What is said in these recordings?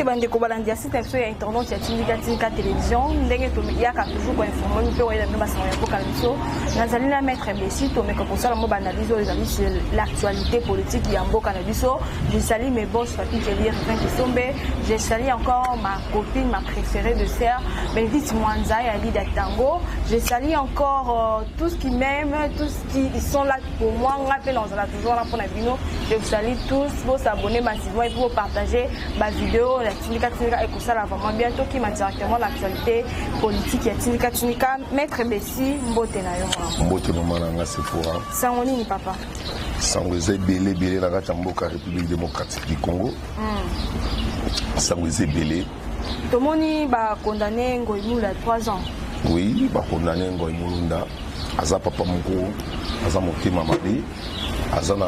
te bande ko balandia site so ya internet ya Tingika télévision ndenge to ya ka toujours ko informer pe wa na masan ya ko kalso nazali na maître Bessi to me ko sala mo banaliser les amis sur l'actualité politique ya mboka na biso. Je salue mes boss papi Kelly Rivin Kisombe, je salue encore ma copine, ma préférée de sœur Benedicte Mwanza et Ali Datango. Je salue encore tous qui m'aiment, tous qui sont là pour moi. On rappelle, on est toujours là pour la vidéo. Je vous salue tous, vous abonner massivement et pour partager ma vidéo. La Tingika et tout ça là vraiment bientôt qui m'a directement l'actualité politique. Ya Tingika, maître Bessi, Mbote na yo. Mbote maman nanga Sephora. Sangoni papa. Sangweze belé la Mboka République démocratique du Congo. Sangweze belé. Tomoni ba condamné Ngoïmoula 3 ans. Oui, ba condamné Ngoïmoulunda. Aza papa moko, aza motema mabe, aza na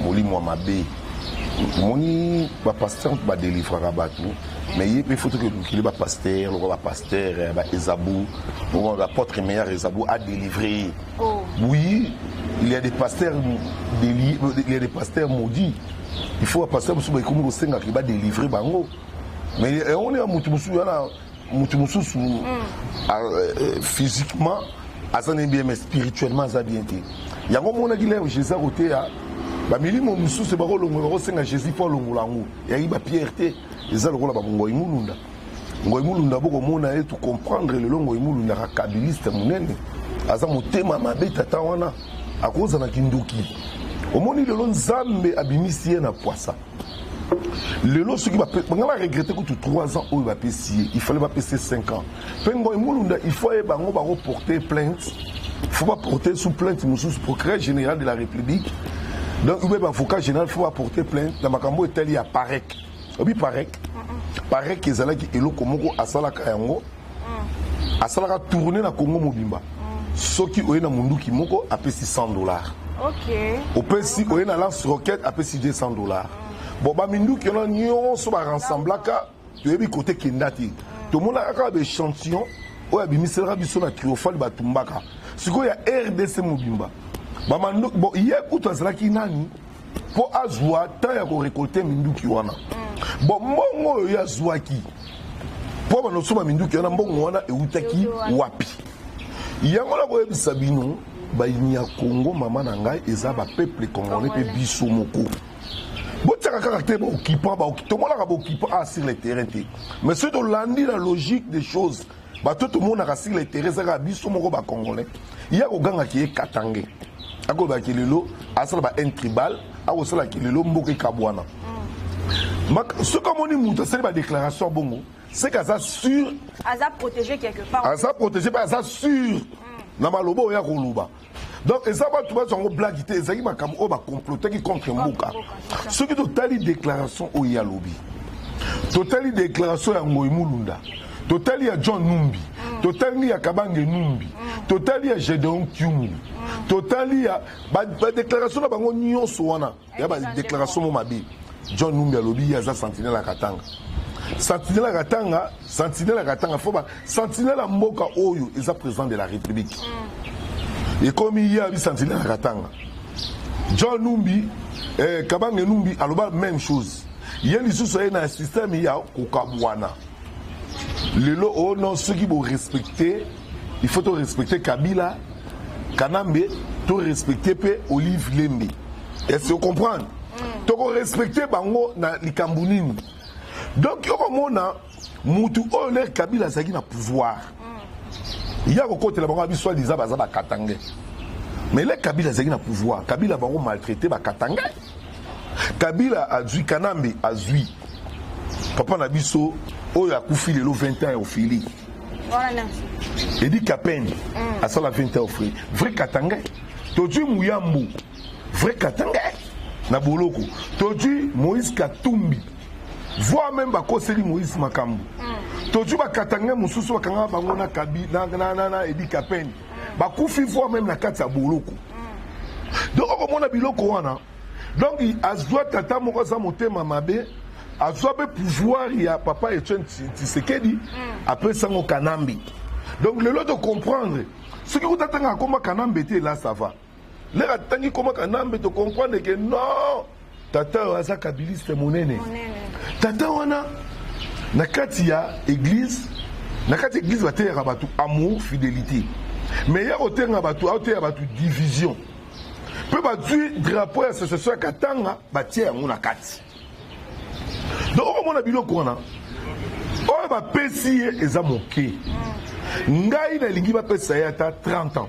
molimo mabe. Moni ba pasteur ba délivrer rabattu. Mais il faut que le pasteur, le pasteur, Ezabou, l'apôtre meilleur Ezabou a délivré. Oh. Oui, il y a des pasteurs maudits. Il faut un pasteur qui va délivrer bango. Mais on est à Moutoumousou physiquement, bien, mais spirituellement, ça bien été. Il y a un moment où Jésus a été à Bamilimo Moussou, c'est pas le Jésus pour le Moulango. Il y a eu ma pierreté. Les gens ont dit Ngoïmoulunda, il faut comprendre le long Ngoïmoulunda, kabiliste munene. Aza motema mabe tatawana, à cause de la Kindoki. Au moment où le long Zambe abimisi na poissa. Le lot, ce qui va regretter que 3 ans, il fallait pas passer 5 ans. Il faut porter plainte. Il ne faut pas porter sous plainte le procureur général de la République. Donc, l'avocat général, il faut pas porter plainte. Dans ma cambo, il y a Parek. Oui, Parek. Parek, qui est là, qui est là, comme Asala Kayango. Asala tourné dans Congo Mobimba. Ce qui est dans Mundu Kimoko a payé $100. Ok. Au PC, il y a une lance-roquette a payé $200. Bon, bah, Mindou qui ont nion sur un ensemble là, tu es côté Kendati. Tout le monde a des échantillons. Oh, il y a des échantillons na triomphal batumbaka. Ce qu'il y a RDC Mobimba. Bah, bon, il y a tout ça qui nani pour azwa tant il y a récolter Mindou qui wana. Bon, moi il y a zouaki. Pour moi, nous sommes Mindou qui wana bon wana et utaki wapi. Il y a un peu de Sabino, bah, il y a Congo, maman nangai, et ça va peuple congolais et bisomoko. Bon, tu as un caractère occupant, tout le monde a occupant sur les terrains. Mais c'est de l'andi la logique des choses. Tout le monde a sur les terrains, ça a bisomoko congolais. Il y a un gars qui est katangé. Il y a un tribal, il y a un mboke kabwana. Ce qu'on dit, c'est la déclaration bongo. C'est qu'elle a sûr. Elle a protégé quelque part. Elle a protégé, elle a sûr. Namalobo ya koluba. Donc, et ça va tout le monde blague, ça va comploter contre Mouka. Ce qui est totale déclaration au Yalobi, totale déclaration à Ngoïmoulunda, totale à John Numbi, totale à Kabange Numbi, totale à Gédéon Kyungu, totale à déclaration à Bango Nyon Soana, il y a une déclaration à Mabi, John Numbi à Lobi, il y a Sentinelle à Katanga. Sentinelle à Katanga, Sentinelle à Mboka Oyo, ils sont président de la République. Et comme il y a eu Sentinelle à Katanga, John Numbi, Kabange Numbi, alors même chose. Il y a un système, il y a Kokabwana. Le lot, oh non, ceux qui vont respecter, il faut respecter Kabila, Kanambe, tu respecter Olive Lembe. Est-ce que vous comprenez? Tu respecter Bango na Likambunini. Donc, on a Moutou Oler Kabila Zagi na pouvoir. Il y a un côté là-bas, soit disant Bazaba Katanga. Mais les Kabila Zagi na pouvoir. Kabila va maltraiter Katanga. Kabila a dû Kanambe a dû. Papa Nabiso, oh, il a couffé le 20 ans au fili. Il dit Kapen, à ça la 20 ans au fili. Vrai Katanga. Todu Mouyambo. Vrai Katanga. Naboloko. Todu Moïse Katumbi. Voir même Bakoseli Moïse Makambu. Todu Bakatanga Moussou Bakanga Bangona Kabi, Nana Edi Kapen. Bakoufi voir même la carte à Boloko. Donc, on a biloko wana. Donc, à Zoua Tata Moraza Motema Mabe, à Zoua pouvoir, il y a Papa Etienne Tshisekedi, après Sango Kanambi. Donc, le lot de comprendre, ce que vous attendez à comment Kanambi était là, ça va. Là, attendez comment Kanambi te comprendre que non, Tata Waza Kabiliste Monene. Tata Wana, nakati ya église bateya batu amour fidélité mais ya kotenga batu aoteya batu division pe bazwi drapeau ya association ya katanga batia yango na kati donc okomona biloko wana oyo bapesi ye eza moke ngai nalingi bapesa ye ata 30 ans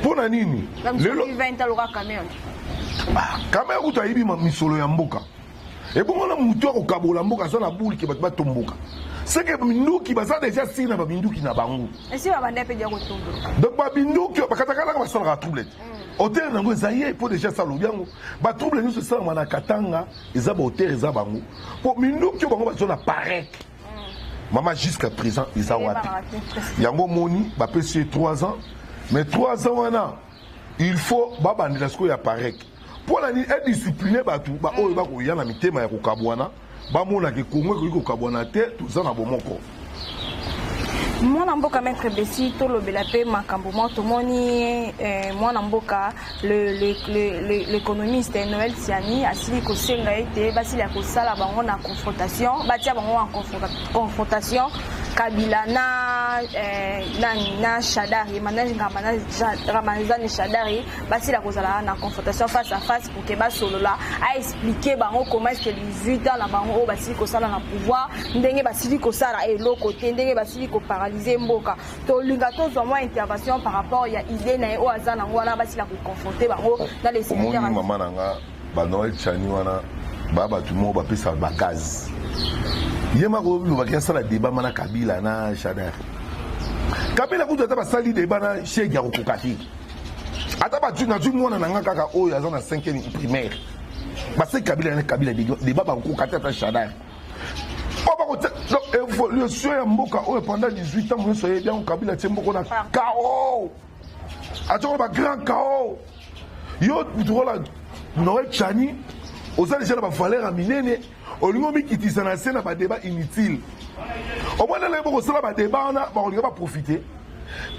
mpo na nini lelo kamera kutu ayibi misolo ya mboka ebongo na mutu akokabola mboka aza na buli ke bato batomboka seke minduki baza deja sili na baminduki na bango donc babinduki bakatakalaka basalaka troublete hotel nango eza ye mpo deja salobi yango batrouble nyonso esalama na katanga eza bahotel eza bango mpo minduki oyo bango bazo na pareke mama jusqu'à présent eza wapi yango moni bapesi ye 3 ans mais 3 ans wana il faut babandela sikoyo ya pareke mpo na nini ediscipline bato baoyo bakoya na mitema ya kokabwana bamonaka ekongo ekoki kokabwana te toza na bomoko mwana mboka maître Bessi tolobela pe makambo mo tomoni mwana mboka l'économiste Noël Tiani asili kosenga ete basili ya kosala bango na confrontation batia bango en confrontation Kabila na Shadari Ramazani Shadari basili ya kozala na confrontation face à face pour que basolola a expliquer bango comment est-ce que 18 ans na bango basili kosala na pouvoir ndenge basili kosala eloko te ndenge basili ko paralyser mboka to linga to zo mo intervention par rapport ya idée na o azana ngwana basila ko confronter bango dans les séminaires maman nanga ba Noël Tiani wana baba tout mo ba pesa ba gaz yema ko lo ba sala débat mana Kabila na Shadar Kabila kutu ata ba sali débat na Cheikh ya kokati ata ba tu na tu mona nanga kaka o ya zona 5e primaire ba se Kabila na Kabila débat ba kokati ata Shadar donc le soya mboka pendant 18 ans vous soyez bien Kabila Temboko na chaos atoro ba grand chaos yo tutola Noël Tiani oza déjà ba valeur a minene olingo mikitisa na scène ba débat inutile au moins là boko sala ba débat na ba olinga ba profiter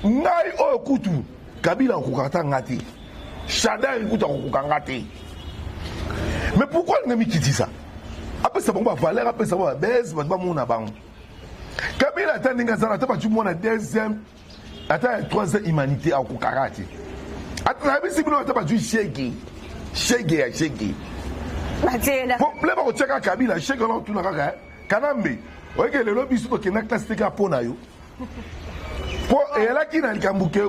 ngai o kutu Kabila kokata ngati Shadar kutu kokanga te mais pourquoi nga mikitisa après ça bon ba valeur après ça ba baisse ba mona bango Kabila atandinga zana taba tu mona deuxième ata troisième humanité au kokarati atana bisi bino taba tu shege batela problème ko cheka Kabila shege na tuna kaka kanambe oke lelo biso to kena classe teka pona yo po ela kina likambuke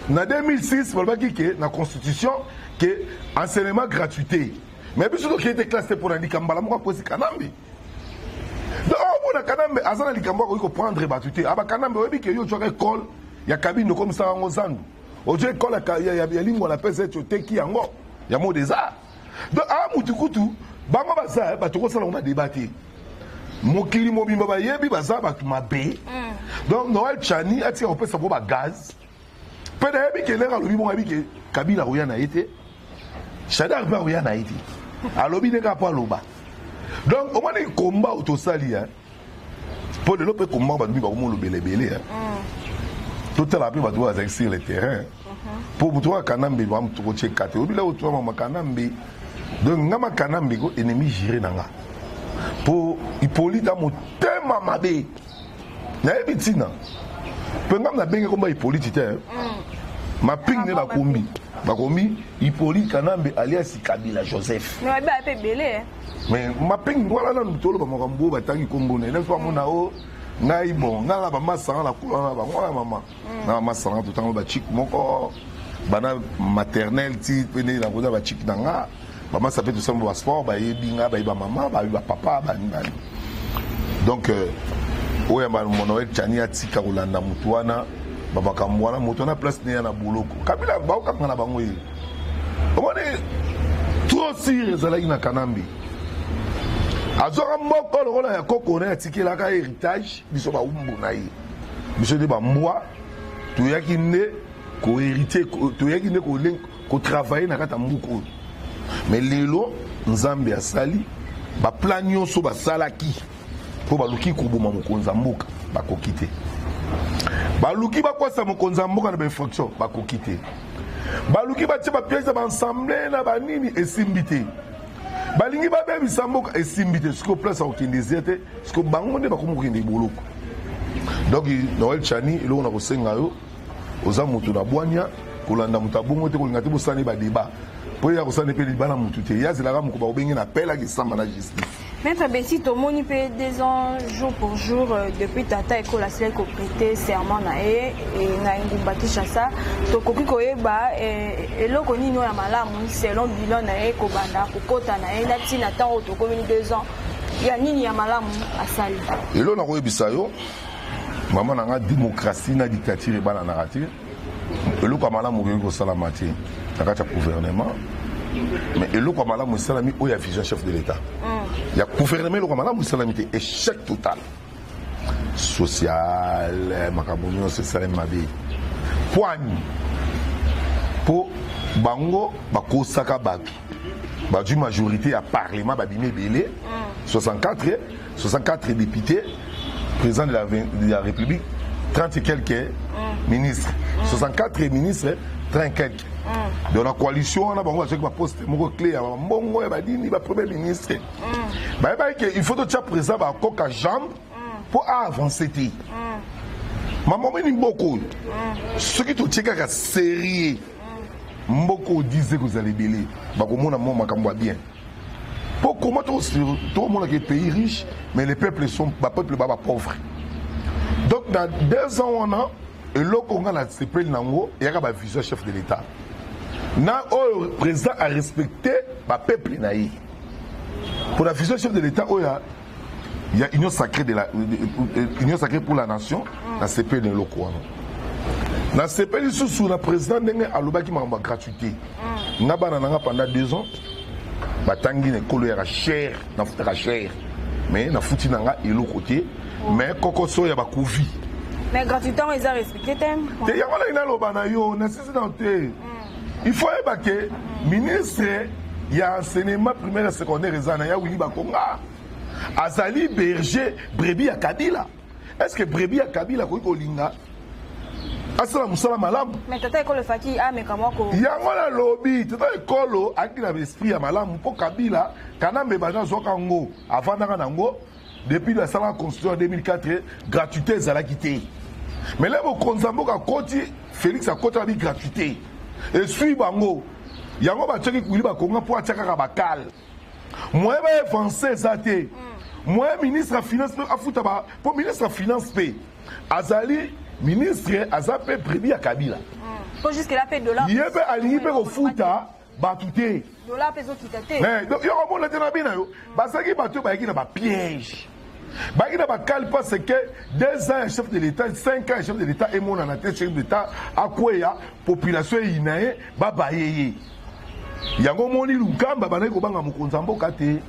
na 2006 bolbaki ke na constitution que enseignement gratuité mais biso to kete classe pour likambala moko posi kanambe donc on a kanambe azana likambo ko prendre batute aba kanambe obi ke yo tsoka école ya kabine comme ça ngo zandu ojo école ya lingua la pese teki yango ya mo des arts donc a mutukutu bango baza batoko sala on a débatté mokili mobimba ba yebi baza batu mabe donc Noël Tiani ati on peut savoir ba gaz peut yebi ke lera lobi mo yebi ke Kabila roya na été Shadar ba roya na été alobi neka pa loba donc au moins les combats autosali hein pour le loper combat ba dubi ba mo lobele belé hein tout à la peu ba doit sur le terrain pour toi kanambe ba mu to check kate obi la to mama kanambe donc ngama kanambe go ennemi giré nanga pour Hippolyte motema mabe na ebitina pe ngam na benge komba Hippolyte te ma ping ne bakomi Hippolyte Kanambe alias Kabila Joseph mais ba pe belé mais ma ping voilà na mutolo ba makambo batangi kombo ne na fois mona o ngai bon ngala ba masanga la kula ba ngala mama na masanga tout temps ba chic moko bana maternelle ti pene na koza ba chic nanga ba masa pe tout ça ba sport ba yebinga ba mama ba papa ba nani donc oya ba Noël Tiani atika kolanda mutu wana babakambo wana moto na place ne na boloko Kabila ba okanga na bango ye omone trop sire ezalaki na Kanambe azoka moko lokola ya koko na atikelaka héritage biso ba umbu na ye biso de ba mbwa toyaki nde ko hériter toyaki nde ko travailler na kata mbuko mais lelo Nzambe asali ba plan nyonso basalaki po baluki koboma mokonza mboka bakoki te baluki bakwasa mokonza mboka na bainfraction bakoki te baluki batie bapièce ya baensemble na banini esimbi te balingi babebisa mboka esimbi te siko place akokendezia te siko bango nde bakomokende boloko. Donc Noël Tchani eloko na kosenga yo oza moto na bwanya kolanda moto abongo te kolinga te bosani ba débat po ya kosani pe libana motu te yazelaka moko baobenge na pela kisamba na justice. Maître Bessi, Tomoni peut 2 ans jour pour jour depuis Tata École à celle qui prêté serment nae et na Ngumbaki Chassa to koki koyeba et loko nino ya malamu selon bilan nae ko banda ko kota nae na tina temps to komi 2 ans ya nini ya malamu asali. Et là on a koyebisa yo maman na démocratie na dictature bana narrative et loko ya malamu ko sala matière na kati gouvernement mais eloko malamu salami oya vision chef de l'État. Il y a gouvernement eloko malamu salami te échec total. Social, makabonyo c'est ça mabe. Poigne pour bango bakosaka batu. Ba du majorité à parlement babimé belé 64 députés président de la République 30 et quelques ministres 64 ministres 30 et quelques. Dans la coalition, on a un poste clé à Mbongo et Badini, le premier ministre. Il faut que tu présent à Coca Jambe pour avancer. Maman, il y a beaucoup. Ceux qui te tiennent à sérieux, beaucoup disaient que vous allez béler. Bien. Pour comment tout le monde est pays riche, mais les peuples sont pauvres. Donc, dans 2 ans, on a et là, on a il y a un vice chef de l'État. Le président a respecté le peuple. Pour la vice chef de l'État, il y a union sacrée pour la nation, la CP de l'Oko. La CP de sous le président a eu gratuité. Pendant 2 ans, Batangi ne colère cher, n'a foutu cher. Mais n'a foutu nanga et l'autre côté. Mais Kokoso y a bakouvi. Mais gratuitement, ils ont respecté thème. Il faut que le ministre y a enseignement primaire et secondaire il y a Willy Bakonga. Azali berger brebis à Kabila. Est-ce que brebis à Kabila kolinga? Asala musala malam. Mais tata école faki a mais comment ko? Il y a un lobby, tata école a qui l'esprit à malam pour Kabila kana mbebana zoka ngo avant nango depuis la salle constitution en 2004 gratuité za la quitté. Mais là, vous consommez à côté, Félix a côté avec gratuité. Et suis bango. Yango ba tcheki kuli ba konga pour atchaka bakal. Moi ba avancer ça té. Moi ministre de finance a fouta ba pour ministre de finance paie. Azali ministre azape prévu à Kabila. Pour jusque là paie dollar. Yebe ali pe ko fouta ba touté. Dollar peso kitaté. Mais donc yo ko mona tena bina yo. Ba saki ba to ba yaki na ba piège. Il y a parce que 2 ans chef de l'État, 5 ans chef de l'État et mon anaté chef de l'État à quoi la population inae babaye. Il y a un moni lukamba banaye ko banga mukonzambo kate.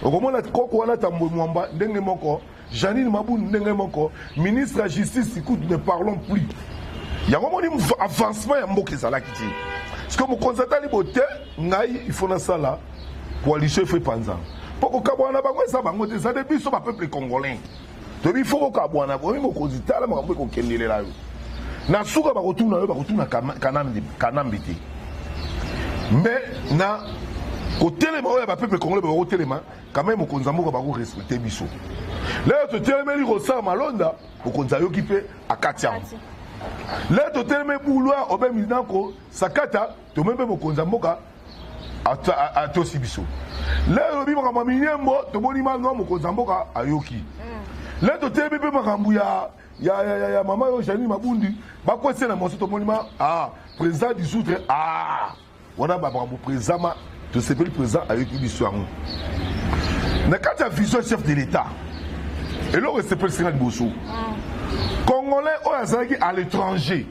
Okomona koko wana tambo mwamba ndenge moko, Janine Mabou ndenge moko, ministre de la justice écoute ne parlons plus. Il y a un moni avancement ya mboka ezala kiti. Parce que mukonzata libote ngai il faut na sala coalition fait panza. Pour que Kabwana bango ça bango ça depuis so ba peuple congolais. Depuis faut que Kabwana bo mi mokozi tala bango ko kendele la yo. Na suka ba retourna yo ba retourna kanambiti. Mais na ko telema o ba peuple congolais ba ko telema quand même mokonzambo ba ko respecter biso. Là to telema li rosa malonda mokonza yo kipe akatia. Là to telema bouloir obe midanko sakata to même mokonzambo ka atosi biso. Là, on a un minimum de ayoki. Là, on a un maman Janine Mabundi. Pourquoi c'est la président du soutre. On a un président de ce président avec une histoire. Quand la vision chef de l'État, et là, on s'appelle Sénat Bosso. Congolais, on est à l'étranger.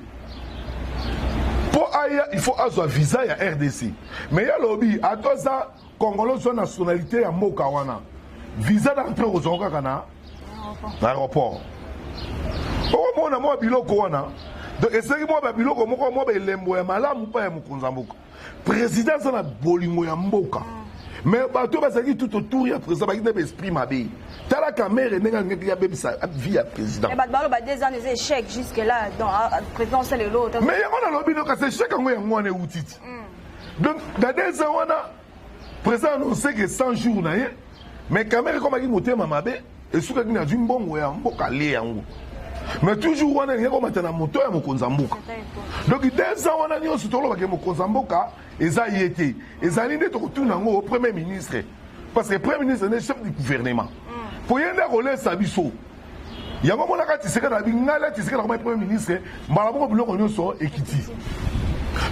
Pour ailleurs, il faut avoir un visa à RDC. Mais il y a le lobby, à toi ça. Congolais sont nationalité à Mokawana. Visa d'entrée aux Ongakana. L'aéroport. Au moins, on a biloko wana. Donc, essayez-moi de biloko, moi, je lembo malamu pas ya mukonzamboka. Président, c'est la bolingo ya mboka. Mais, bateau, ça dit tout autour, il y a président, il y a esprit mabé. T'as la caméra, il y a bébé, ça vie à président. Mais, bah, 2 ans, des échecs jusque-là, dans la présidence, c'est l'autre. Mais, il y a un lobby, donc, c'est échec, on est outils. Donc, dans 2 ans, on a. président annoncé que 100 jours na ye mais quand même comme il motema mabe et soki kina du mbongo ya mboka le yango mais toujours wana ngeko matana moto ya mokonza mboka donc 2 ans wana nyonso tolo ba ke mokonza mboka eza yete ezali nde to kutuna ngo au premier ministre parce que le premier ministre est chef du gouvernement pour yenda kolesa biso yango mona kati seka na bingala ti seka na premier ministre malabo biloko nyonso ekiti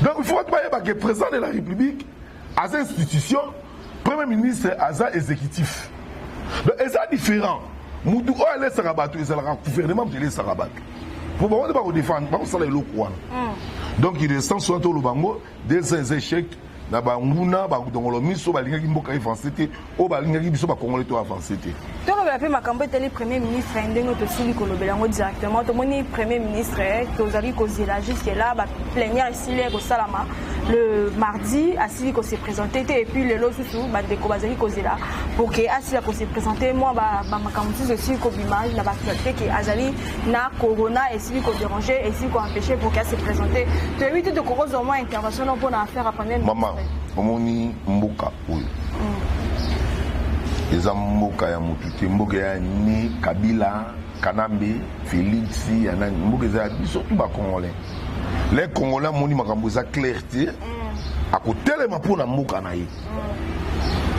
donc il faut pas que le président de la République à cette institution premier ministre à exécutif donc c'est différent mutu o ale sarabato ezalaka gouvernement de sarabato pour pas défendre pas ça le lokwana donc il est sans soit le bango des échecs na banguna ba kudongolo miso balingaki mboka avancé o balingaki biso ba congolais to avancé te to ba pe makambo eteli premier ministre ndengo to sili kolobela ngo directement to moni premier ministre to zali kozela jusque là ba plénière sili ko salama le mardi asili ko se présenter et puis le losusu ba ndeko bazali kozela pour que asili ko se présenter moi ba makambo tout sili ko bimage na ba actualité que azali na corona et sili ko déranger et sili ko empêcher pour qu'elle se présenter to éviter de cause au moins intervention pour na faire après maman omoni mboka oyo eza mboka ya mutu te mboka ya ni Kabila Kanambe Félix ya nani mboka eza biso tout ba congolais les congolais moni makambo eza clarté a kotelema mpona mboka na ye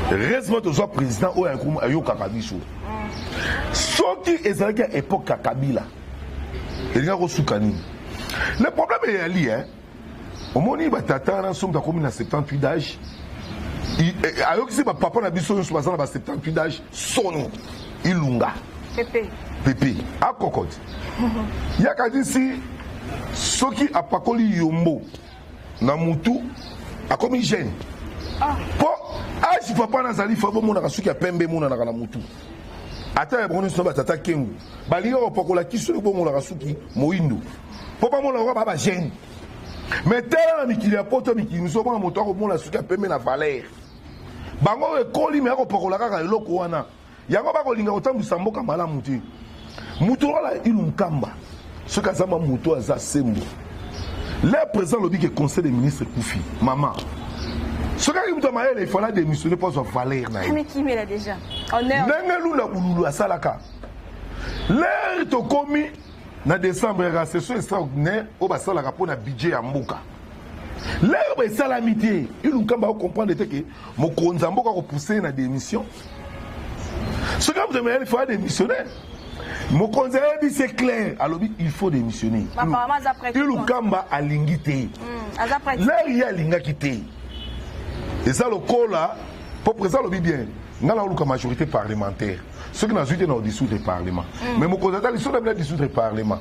heureusement tozwa président oyo ayokaka biso soki ezalaki ya époque ya Kabila elinga kosuka nini le problème eyali omoni batata na somo takomi na 78 d'âge ayokisi bapapa na biso nyonso baza na ba 78 d'âge soni ilunga pepe akokoti yaka disi soki apakoli yombo na mutu akomi jeune po age papa nazali fa bomonaka soki apembe monanaka na mutu ata ya boni so batata kengu balinga kopakola kiso bomonaka soki moyindo po bamonaka ba jeune mais tel la mikili ya poto mikili miso mwana moto akomona soki apembe na valeur bango ekoli me akopakola kaka eloko wana yango bakolinga kotambwisa mboka malamu te mutu ola ilumkamba soki azamba mutu aza sembo le président lobi ke conseil des ministres kufi mama soki aki mutu amayele il fallait démissionner pour sa valeur na ye ndenge lula bululu asalaka l'air tokomi na décembre la session extraordinaire au basalaka pour na budget ya mboka l'air ba salamité il nkamba comprendre que mokonza mboka ko pousser na démission ce que vous demandez il faut démissionner mokonza dit c'est clair alors il faut démissionner il nkamba alingité l'air ya linga kité et ça le cola pour présent le bien ngala oluka majorité parlementaire ceux qui n'ont pas dans le dissoudre le Parlement. Mais mon candidat, ils sont dans le dissoudre le Parlement.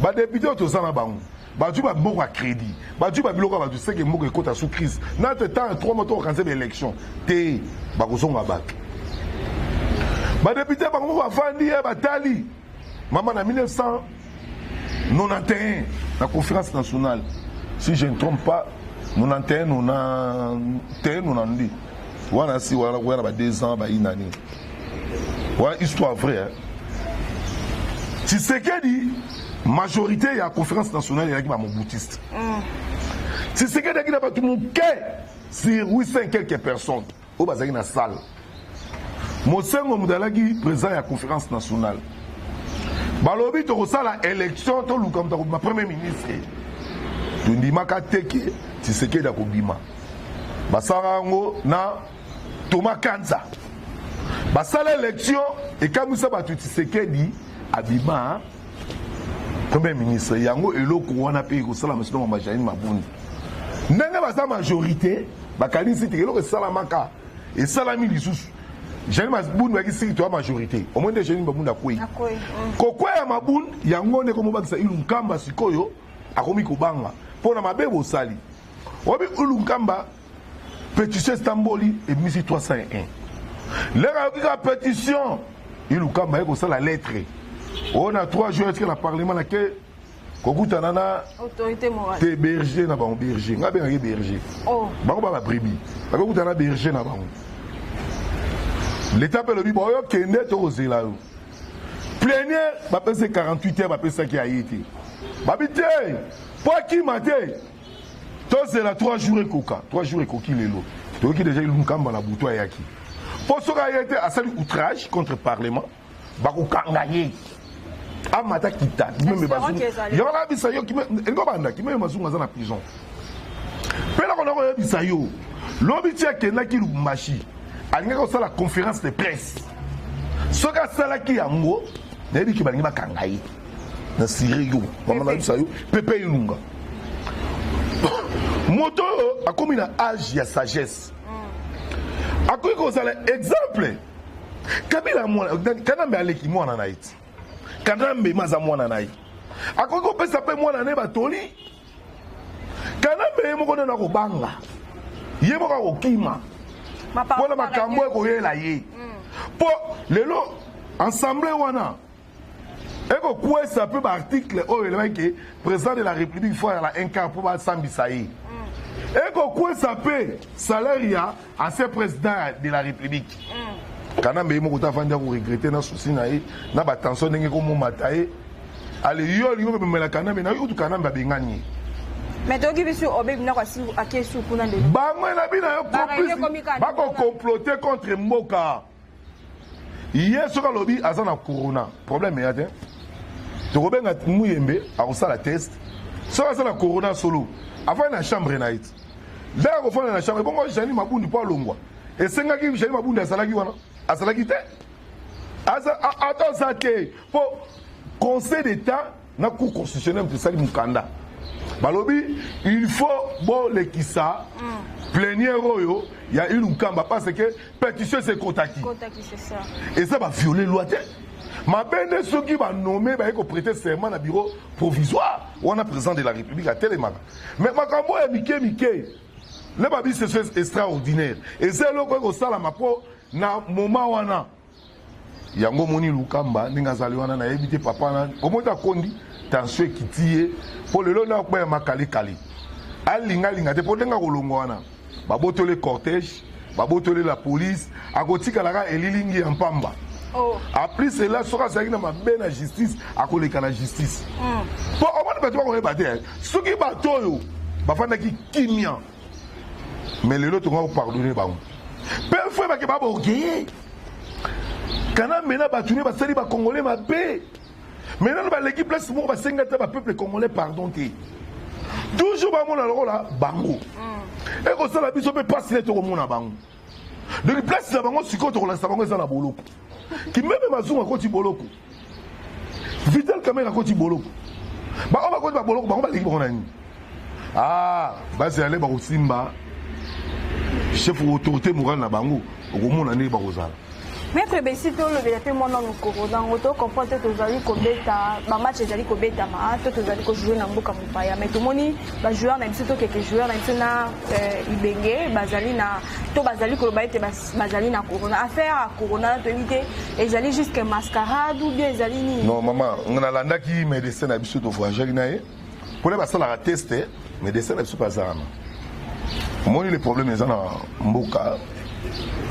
Les députés ont tous en banque. Ils ont beaucoup de crédit. Ils ont beaucoup de sais que beaucoup de côté sous crise. Dans le temps, 3 mois, on a fait l'élection. Ils ont battu. Les députés ont fait batali. Maman, en 1991, la conférence nationale, si je ne trompe pas, 91, on a dit. On a 2 ans, une année. Ouais, histoire vraie. Si c'est que dit majorité à la conférence nationale, il y a qui mon boutiste. Si c'est que dit qu'il n'y a pas tout le monde, c'est 800 quelques personnes au bas de la salle. Mon sœur Moudalagi présent à la conférence nationale. Balobi to la élection to comme ma premier ministre. Tu dis ma kateke, si c'est que da kobima. Basarango na Thomas Kanza. Basala élection et comme ça batu Tshisekedi abima premier ministre yango eloko wana pe ko sala monsieur Majani Mabuni ndenge basa majorité bakanisi te eloko sala maka et salami lisusu Jani Mabuni bakisi to majorité au moins de Jani Mabuni akoi kokwa ya Mabuni yango ne ko mobakisa ilunkamba sikoyo akomi kobanga pona mabebo sali obi ilunkamba pétition Stamboli et misi 301 la pétition, il nous a la lettre. On a 3 jours que le Parlement a que autorité morale. Des bergers na ban berger, nga ben berger. Oh. Bango ba brebis. Bango na berger na bango. L'état peut le dire boyo kende to ozela. Plénière, ba pèse 48 heures, ba pèse ça qui a été. Ba bité, pas qui maté. To c'est la 3 jours et coca, 3 jours et coquille lelo. Donc qui déjà il mukamba na buto ayaki. Pour ce qui a été à salut outrage contre le Parlement, bako kangaye. Amata kita, même bazou. Il y a un bisayo qui me mazou dans prison. Pela qu'on a un bisayo. L'obitia qui n'a qui Lubumbashi. Alinga ko la conférence de presse. Ce qu'a sala qui yango, n'ebi ki balinga kangaye. Na siriyo, maman na bisayo, Pepe Ilunga. Moto a comme une âge ya sagesse. A quoi qu'on a exemple. Kabila mwana, kanambe aleki mwana na iti. Kanambe maza mwana na iti. A quoi qu'on peut s'appeler mwana ne batoli. Kanambe yemo na kobanga. Yemo ka kokima. Pona makambo ko yela ye. Po lelo ensemble wana. Eko quoi ça peut article o le président de la République faut la incar pour ba sambisayi. Eko quoi ça peut salaire à ce président de la République. Kanambe mo kota fanda ko regretter na souci na ye na ba tension ndenge ko mo mataye. Ale yo lingo be mela kanambe na yo tu kanambe bengani. Mais donc il sur obé bina kwa si akesu kuna de. Ba moi na bina yo complice. Ba ko comploter contre Mboka. Hier soka lobby azana corona. Problème ya te. Tu rebenga Muyembe a la test. Soka ça la corona solo. Avant na chambre na it. Là ko fona na chambre bongo jani mabundi pa longwa. Et senga ki jani mabundi asalaki wana. Asalaki te. Attends ça te. Pour Conseil d'État na cour constitutionnelle de Sali Mukanda. Balobi, il faut bon les kissa plénière royo, il y a une kamba parce que pétition c'est Kotaki. Kotaki c'est ça. Et ça va violer loi. Ma benne ceux qui va nommer va prêter serment dans bureau provisoire. On a président de la République à Télémac. Mais makambo est Mike. Le babi c'est extraordinaire. Et c'est là que ça la mapo na moment wana. Yango moni lukamba ninga zali wana na éviter papa na. Comment ta kondi tension qui tire pour le lona ko makali kali. Alinga te pour denga kolongo wana. Babotole cortège, babotole la police, akotika la elilingi en pamba. Oh. Après cela, sera ça na mabe na justice, akoleka na justice. Pour au moins pas ko rebater. Ce qui batoyo, bafanda ki kimia. Mais le lot on va pardonner ba. Peu fois ba ke ba boké. Kana mena batuni ba sali ba congolais mabe. Maintenant ba l'équipe place mo ba sengata ba peuple congolais pardon te. Toujours ba mona lokola bango. Et ko sala biso pe passer to ko mona bango. De place za bango siko to ko la sa bango za na boloko. Qui même mazunga ko ti boloko. Vital caméra ko ti boloko. Ba on ba ko ba boloko ba on ba l'équipe ko na ni. Ah, ba c'est aller ba ko simba. Chef autorité morale na bango, ko mona ne ba ko zala. Maître Bessito le vérité mon nom corona auto comporte tozali ko beta ba match ezali ko beta ma to tozali ko jouer na mboka mopaya mais tout moni ba joueur na biso to quelques joueurs na biso na ibenge bazali na to bazali ko ba ete bazali na corona affaire à corona to éviter ezali juste mascarade ou bien ezali ni. Non maman on a landa ki médecin na biso to voyager na ye pour les basala la tester médecin na biso pas ça moni les problèmes ezana na mboka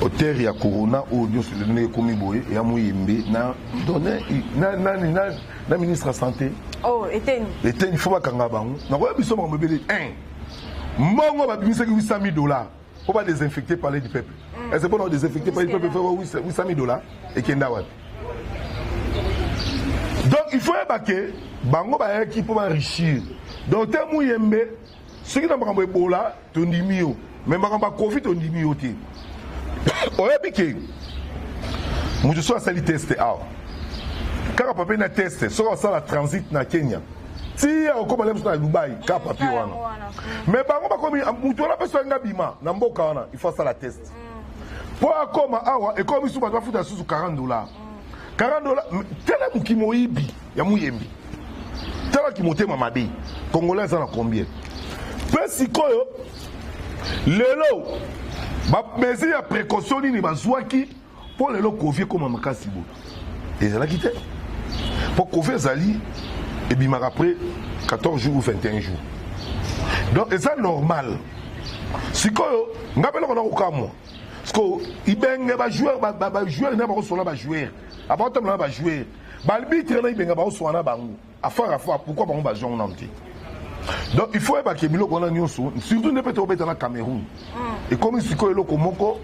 auteur ya corona au dieu se donner comme boye et amuyembe na donner na ministre de santé oh était il faut pas kanga bango na ko biso mo mobele 1 mbongo ba bimisa ki $800 pour pas désinfecter parler du peuple est-ce bon désinfecter parler du peuple faire $800 et kenda wat donc il faut ébaquer bango ba équipe pour enrichir donc temuyembe ce qui na makambo ebola to ndimio mais makambo covid to ndimio te oyebi ke mutu so asali teste awa kaka papier na teste soki osala transit na Kenya tia okoma lemusu na Dubai kaka papier wana mais bango bakomi mutu wana mpe so nga bima na mboka wana il faut asala teste mpo akoma awa ekomi su bato bafuta susu $40 tala mokimo oyibi ya muyembi tala kimotema mabe congolais aza na combien mpe sikoyo lelo mesure ya précaution nini bazwaki mpo lelo covid ekoma makasi boye ezalaki te mpo covid ezali ebimaka après 14 jours ou 21 jours donc eza normal sikoyo nga mpe loko nakokamwa parceke ibenge bajoueur na bakosola bajoueur abakotambola na bajoueur balbitre na ibenga bakosola na bango afara pourquoi bango bazongo na te Donc il faut que Milo qu'on a nyonso, surtout ne peut pas être dans Cameroun. Et comme ici ko eloko moko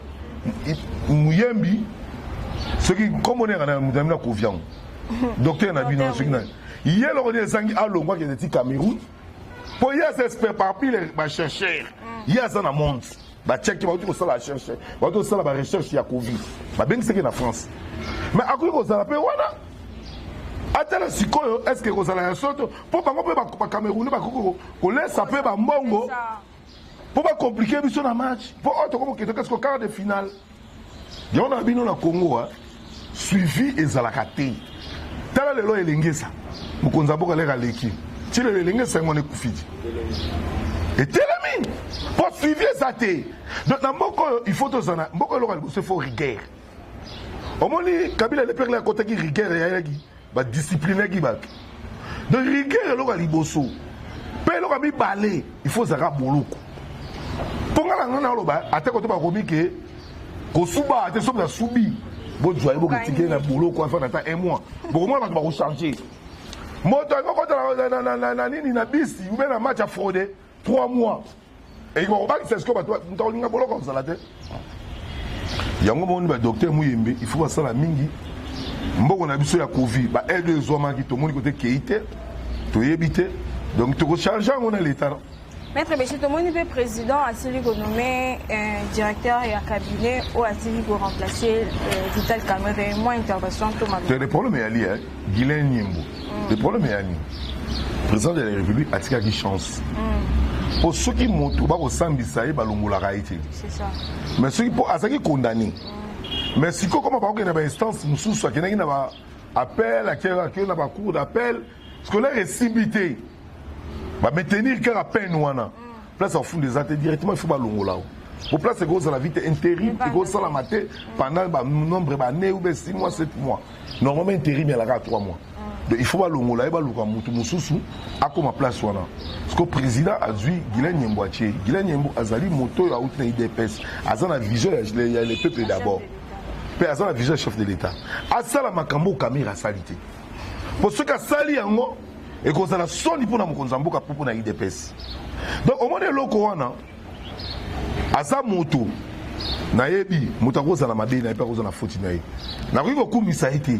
muyembi ce qui comme on est dans confiance. Docteur na bino ce qui na. Il y a le sangi à longwa qui est au Cameroun. Pour y a s'espère parmi les chercheurs. Il y a ça dans le monde. Ba check va tout ça la chercher. Va tout ça la recherche ya Covid. Ba ben c'est que na France. Mais à quoi ça l'appelle wana? Attends, est-ce que vous allez un sorte pour pas qu'on Cameroun qu'on laisse ça peut mongo pour pas compliquer mission dans match pour autre comme qu'est-ce qu'au quart de finale il y en a bien au Congo suivi et zalakate tala lelo elengesa mukonza boka leka leki tile elengesa ngone kufiti et telemi pour suivi ça té donc dans mboko il faut to zana mboko local se faut rigueur au moins Kabila le père la côté qui rigueur ya qui ba discipliner qui bac donc rigueur lo ka liboso pe lo ka mi balé il faut zaka boloko ponga la ngana lo ba ate ko to ba komi ke ko suba ate so na subi bo joye bo kitike na boloko afa na ta un mois bo mo ba ko changer moto ko na nini na bisi ou bien na match à frauder 3 mois et il va pas c'est ce que ba to ntolinga boloko za la tête yango moni ba docteur Muyembe il faut ça la mingi mboko na biso ya Covid ba aide zoma ki to moni côté keite to yebite donc to changer on a l'état. Maître Béchi to moni président a celui qu'on nommé directeur et cabinet ou a celui pour remplacer Vital Kamerhe moi intervention to ma. Le problème est ali Guilain Nyembo. Le problème est ali président de la République a tika qui chance. Pour ceux qui montent ba ko sambisa e ba longola raité. C'est ça. Mais ceux qui pour asaki condamné. Mais si comment par exemple une instance mususu qui na ba appel à qui na ba cour d'appel scolaire est cibité va maintenir qu'à peine wana place au fond des actes directement il faut ba longola pour place gros la vie intérim et gros la maté pendant ba nombre d'années ou 6 mois 7 mois normalement intérim il y a 3 mois donc il faut ba longola et ba luka mutu mususu à comme place wana parce que le président a dit Guilain Nyembo azali moto ya out na IDPS azana vision il y a les peuples d'abord. Mais à la vision chef de l'État. À ça, la makambo kamira salité. Pour ceux qui ont sali yango, et qu'on a la sonne pour nous konzambo ka pour na IDPS. Donc au moins de l'okoana, à sa moto, na yebi, mutako za na mabe na pas na foti na ye. Na ko kumisa été.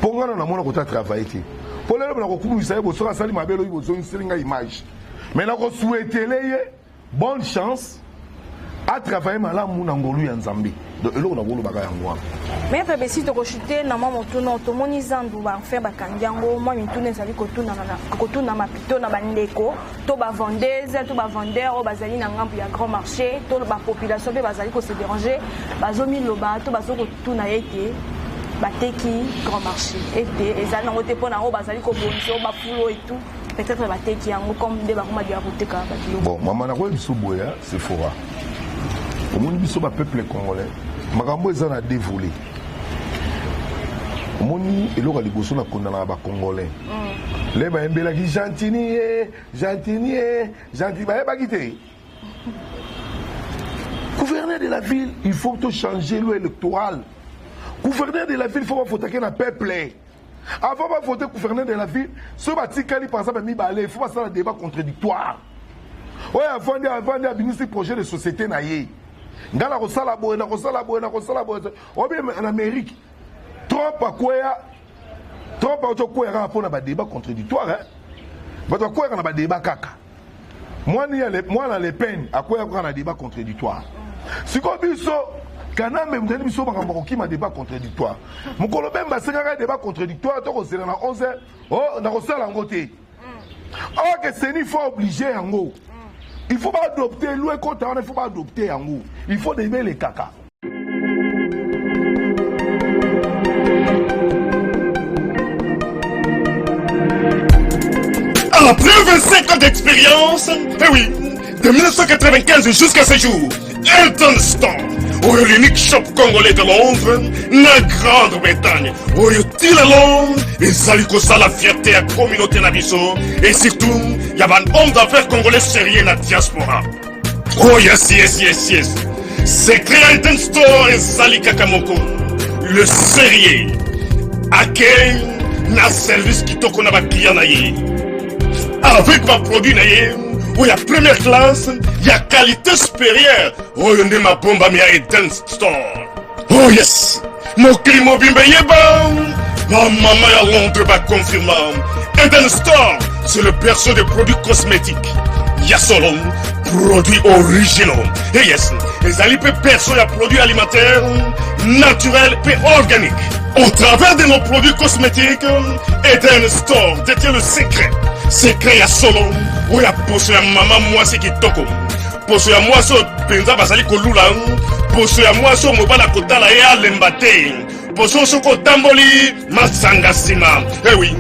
Pour ngana na mona ko ta travailler été. Pour le na ko kumisa ye bo so sali mabe lo bo so nsilinga image. Mais na ko souhaiter leye bonne chance à travailler malamu na ngolu ya Nzambe. Donc là on a voulu bagaille en moi. Mais après si tu rechuter na maman tono to monizandu ba faire ba kandiango moi mitune sali ko tuna mapito na bandeko to ba vendeuse to ba vendeur o bazali na ngambu ya grand marché to ba population pe bazali ko se déranger bazomi loba to bazoko tuna yete bateki grand marché été ezali na ngote pona o bazali ko bonso ba fulo et tout peut-être bateki yango comme de ba koma dia koteka ba kilo. Bon maman na ko biso boya c'est fora. Au monde biso ba peuple congolais makambo eza na dévolé omoni eloko liboso na kondana ba congolais le ba embela ki gentini ba ba kité gouverneur de la ville il faut to changer loi électorale gouverneur de la ville il faut pas voter na peuple avant de voter gouverneur de la ville ce batikali par exemple mi balé il faut pas ça un débat contradictoire ouais avant de ministre projet de société na ye ngala ko sala boye o bien en Amérique Trump akoya pour na ba débat contradictoire hein ba to akoya na ba débat kaka moi na Le Pen akoya ko na débat contradictoire siko biso kana même ndeni biso ba ko ki ma débat contradictoire mukolo bemba senga débat contradictoire to ko zela na 11h oh na ko sala ngote ok c'est ni faut obligé yango. Il ne faut pas adopter, il ne faut pas adopter en haut. Il faut aimer les caca. Après 25 ans d'expérience, eh oui, de 1995 jusqu'à ce jour, Eltonstan, l'unique shop congolais de Londres, la Grande-Bretagne, Tilalong, et Alikosa la fierté à la communauté Nabiso, et surtout, il y a un homme d'affaires congolais sérieux dans la diaspora. Oh yes. C'est Elton Store et Zali Kakamoko, le sérieux, à quel na service qui toko na ba client na ye. avec ma produit naye où y a première classe, y a qualité supérieure. Oh y a ma bombe à Eden Store. Oh yes, mon climat bimbe yeba. Ma maman à Londres va confirmer. Eden Store, c'est le berceau des produits cosmétiques. Y a solo produits originaux. Et yes, les alipes perso y a produits alimentaires, naturels et organiques. Au travers de nos produits cosmétiques, Eden Store détient le secret. Secret ya solo, où y a poso ya maman moi c'est qui toko. Poso ya moi so penza basali kolula, poso ya moi so mobala kotala ya lembate. Poso so kotamboli masanga sima. Eh oui,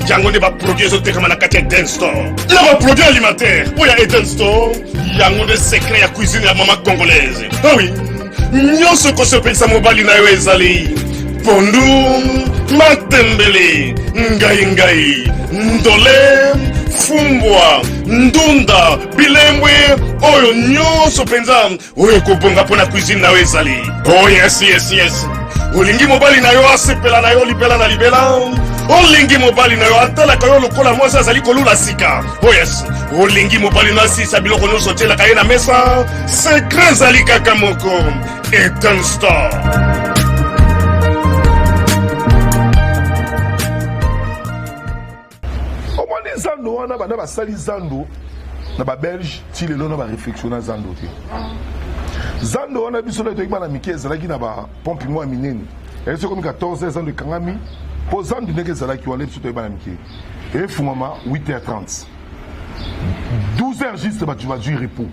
yango ne ba produit zo tekama na kati Eden Store. Na ba produit alimentaire, où y a Eden Store, yango de secret ya cuisine ya maman congolaise. Eh oui, nyonso ko so pensa mobali na yo ezali. Pondu, matembele, ngai, ndole, fumbwa, ndunda, bilembwe, oyo nyonso penza, oyo kobonga pona cuisine na ezali. Oh yes. Olingi mobali na yo asepela na yo libela na libela. Olingi mobali na yo atala ka yo lokola mwasi azali kolula sika. Oh yes. Olingi mobali na sisa biloko nyonso tiela ka ye na mesa. Secret zali kaka moko. Eden Store. Zando wana bana basali zando na ba belge ti lelo na ba réflexion na zando te. Zando wana biso na toyeba na mike ezalaki na ba pompe mo minene. Et c'est comme 14 zando kangami po zando ndenge ezalaki wale biso toyeba na mike. Et fumama 8h30. 12h juste ba tu vas du repos.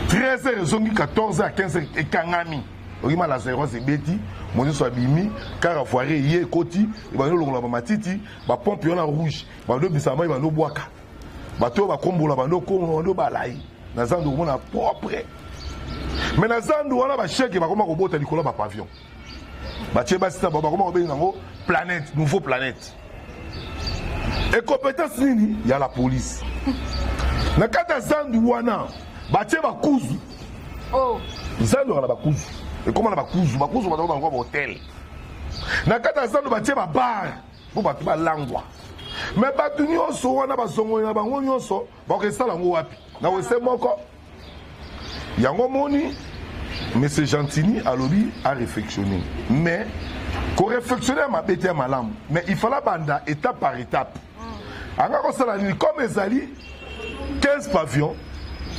13h zongi 14h à 15h et kangami. Oyima la zéro c'est beti. Mon so abimi car foiré hier koti ba no longola ba matiti ba pompe na rouge ba do bisama ba no boaka ba to ba kombola ba no ko no ba lai na zando mona propre mais na zando wana ba chèque ba koma ko bota likolo ba pavillon ba tie ba sita ba koma ko be nango planète nouveau planète et compétence nini ya la police na kata zando wana ba tie ba kuzu oh zando wana ba kuzu. Et comment on a bakuzu va dans un hôtel. Na kata zando batie ba bar pour batu ba langwa. Mais batu nyonso wana bazongo na bango nyonso ba ko sala ngo wapi. Na wese moko. Yango moni monsieur Gentini alobi a réflexionner. Mais ko réflexionner ma bête malam. Mais il fallait banda étape par étape. Anga ko sala ni comme ezali 15 pavillons.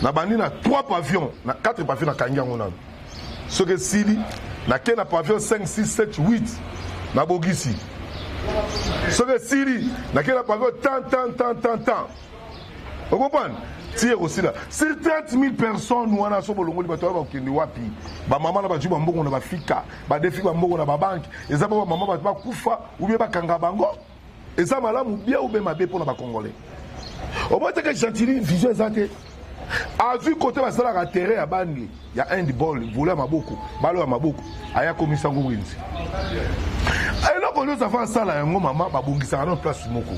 Na bandi na 3 pavillons, na 4 pavillons na kanyango na. Ce que Sili, na ken na pavillon 5, 6, 7, 8, na Bogisi. Ce que Sili, na ken na pavillon tant. Vous comprenez? Tire aussi là. Sur 30 000 personnes, nous avons sur le monde, nous avons dit wapi. Ba maman na ba juba mbongo na ba fika, ba defi ba mbongo na ba banque. Et ça ba maman ba kufa ou bien ba kanga bango. Et ça malamu bien ou bien mabe pour na ba congolais. Au moins que Gentili vision exacte. A vu côté la salle à terre à Bangui, il y a un de bol, volé à Maboko, balo à Maboko, aya commission Gourinzi. Et là, quand nous avons ça là, maman, babungi ça en place moko.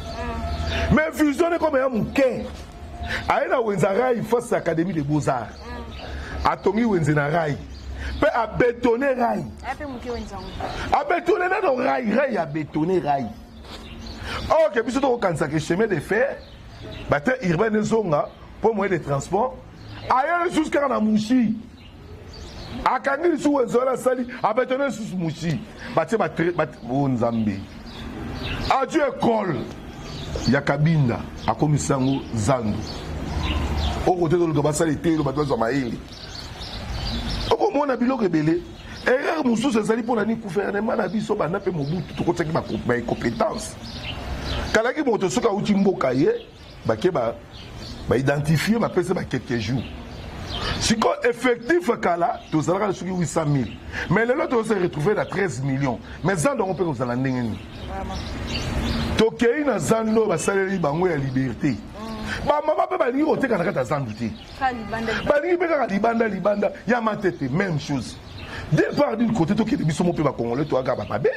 Mais vision est comme un mouquet. Aïna Wenzarai, face académie des beaux-arts. Atomi Wenzenarai. Peut à bétonner rail. À bétonner non rail, à bétonner rail. Ok, puis c'est au Kansa que chemin de fer, bâtiment urbain zonga. Pour moyen de transport, ailleurs jusqu'à la mouchi. A Kangili sous Wenzola Sali, a bétonné sous mouchi. Bâti Nzambi. A Dieu école. Yakabinda, a commissango Zando. Au côté de l'Obasalité, le bateau Zamaïli. Au moment où on a biloko rebelle, erreur Moussou se sali pour la nuit gouvernement n'a biso ba nape mobutu to kotaki ba compétence. Kalaki moto soka uti mboka ye, ba ke ba identifier ma personne quelques jours. Si effectif kala, tu auras 800 000. Mais l'autre se retrouvé à 13 millions. Mais ça on peut nous en ndengeni. Tokei na zando ba salari bango ya liberté. Ba mama pe ba li ote kana kata zando te. Ba li pe ka libanda ya matete même chose. Dès part d'une côté tokei biso mo pe ba congolais to aga ba be.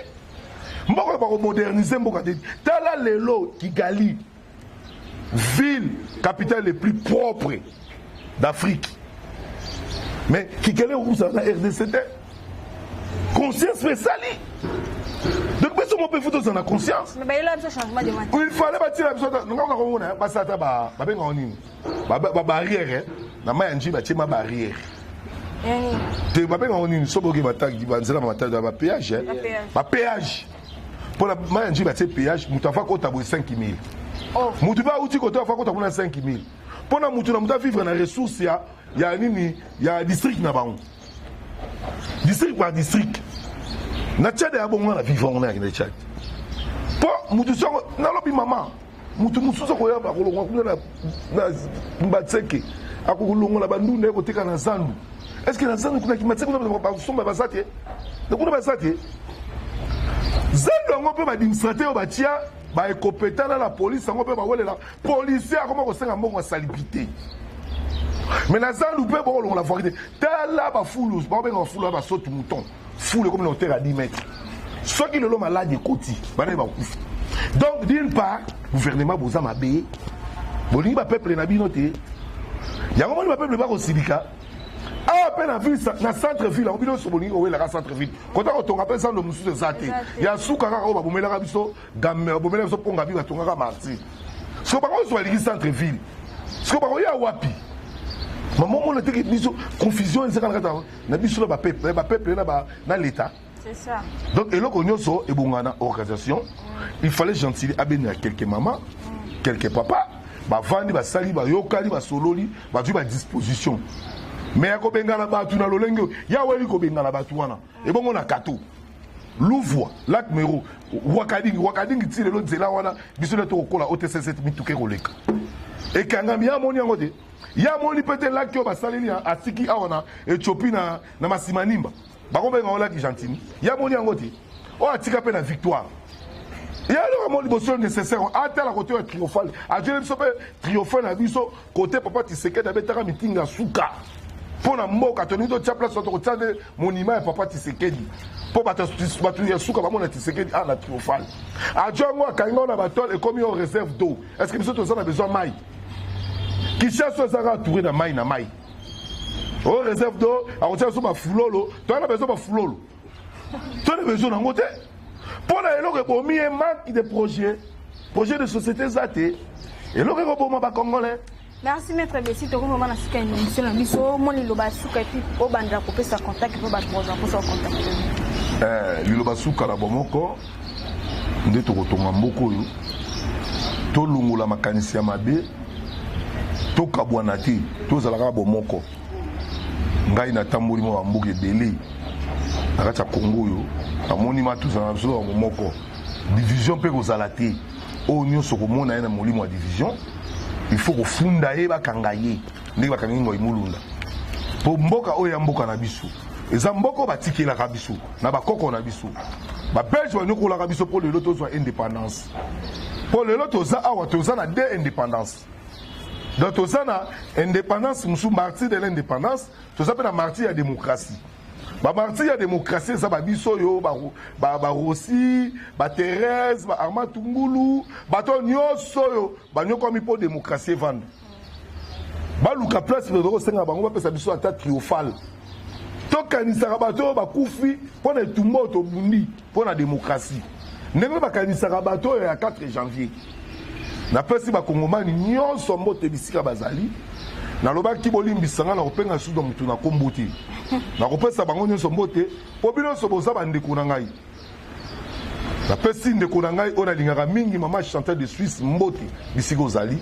Mboko ba moderniser mboka te. Tala lelo Kigali. Ville, capitale les plus propres d'Afrique. Mais qui est où ça la RDC? Conscience spéciale. Donc, mais on peut foutre dans conscience. Mais il y a un changement de matin. Il fallait bâtir la maison. Nous avons une barrière. Nous avons une barrière. Tu vas bien en une sobogi bataille banzela bataille de péage ba péage pour la manger ba péage mutu fa ko tabo 5000 mutu ba uti ko to fa ko tabo 5000 pour na mutu na mutu vivre na ressource ya nini ya district na bango district par district na tchade ya bongo na vivre na ki tchade pour mutu so na lobi mama mutu so ko ya ba ko longo na mbatseke akulongo la bandu ne ko tika na zandu. Est-ce que les gens qui sont basés on peut administrateur compétent dans la police, on peut la policier comment on s'est salibité. Mais les gens peut on la vérité. Tel là ba foule, on foule ba saute mouton. Foule comme l'auteur à 10 mètres. Ceux qui le malade de côté, donc d'une part, gouvernement boza mabé. Boni ba peuple na binoté. Ya comment le peuple ba ko silika. Ah, peine à ville, dans centre-ville, on dit que c'est la centre-ville. Quand on appelle ça le monsieur de Zate, il y a Soukara, on va vous mettre la biso, gamme, on va mettre la ponga, on va marcher. Ce que par contre, c'est le centre-ville. Ce que par contre, il y a Wapi. Maman, on a été confusion, c'est quand on a biso là, peuple là, dans l'État. C'est ça. Donc, et là, on a une bonne organisation. Il fallait gentiller abonner à quelques mamans, quelques papas, vendre, sali, yokali, sololi, à disposition. Mais ako bengala batu na lolengo ya weli ko bengala batu wana e bongo na kato Louvois lac Mero wakading ti le nzela wana biso le to kola OTC7 mituke koleka e kangami ya moni yango te ya moni pete lac yo basaleli asiki awana Ethiopie na masimanimba bako benga lac Gentini ya moni yango te o atika pe na victoire. Il y a le moment de nécessaire à tel côté triomphal à Dieu biso pe triomphal na biso côté papa Tshisekedi abetaka meeting à Souka. Pour la mort, quand on est dans place, on a un monument et papa Tshisekedi. Pour battre les souka, on a Tshisekedi à la triomphale. À Django, quand on a battu, et comme on réserve d'eau, est-ce que nous avons besoin de maille? Qui cherche à tourner dans maille, on réserve d'eau, on tient sur ma foulolo, tu as besoin de foulolo. Tu as besoin d'un côté. Pour la éloge, pour mieux manque de projets de société zaté. Et le robot m'a congolais. Merci maître Bessi, tu as vraiment une émission de l'émission. Moi, je suis et puis au bandra pour faire contact pour faire contact. Liloba suka la bomoko nde to kotonga mboko yo to lungola makanisi ya mabe to kabwana te to zalaka bomoko ngai na tamboli mo mboke belé nakati ya Congo yo amoni matuza na biso bomoko division pe kozala te o nyonso komona na molimo ya division. Il faut que funda ye bakanga ye ndenge bakangi ngo imulunda po mboka oya mboka na biso eza mboko batikela ka biso na bakoko na biso ba belge wa nyokola ka biso pour le loto soit indépendance pour le loto za awa toza na deux indépendance donc toza na indépendance musu martyr de l'indépendance toza pe na martyr ya démocratie ba martyr ya démocratie za ba biso yo ba Rossi ba Thérèse ba Armand Tungulu ba to nyoso yo ba nyoko mi po démocratie vendre ba luka place de ko senga bango ba pesa biso ata triomphal to kanisa ba to ba kufi po na tumbo to bundi po na démocratie ndenge ba kanisa ba to ya 4 janvier na pesi ba kongomani nyoso mbote bisika bazali na lobaki bolimbisanga na kopenga sudo mutu na kombuti na kopesa bango nyonso mbote po bino so boza bandeko na ngai na pesi ndeko na ngai ona lingaka mingi mama chanteur de Suisse mbote bisika ozali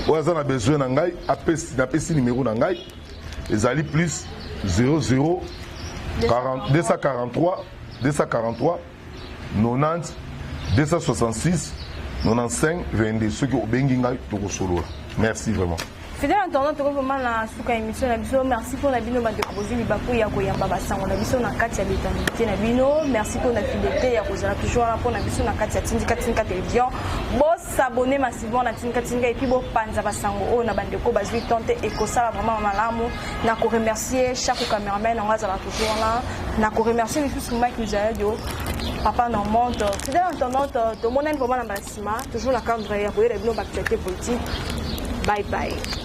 oza na besoin na ngai apesi na pesi numéro na ngai ezali plus 00 243 243 90 266 95 22 ceux qui obengi ngai tokosolola. Merci vraiment. Fidèle internaute, vraiment la souka émission na biso. Merci pour la bino ba déposer li bako ya koyamba basango na biso na kati ya bétanité na bino. Merci pour la fidélité ya kozala toujours là pour na biso na kati ya Tindika télévision. Bo s'abonner massivement na Tindika et puis bo panza basango o na bandeko bazwi tenter et ko sala vraiment malamu. Na ko remercier chaque caméraman on va toujours là. Na ko remercier les tous Mike Uzayo. Papa non monte. Fidèle internaute, tout le monde est vraiment na basima, toujours la cadre ya koyela bino ba actualité politique. Bye bye.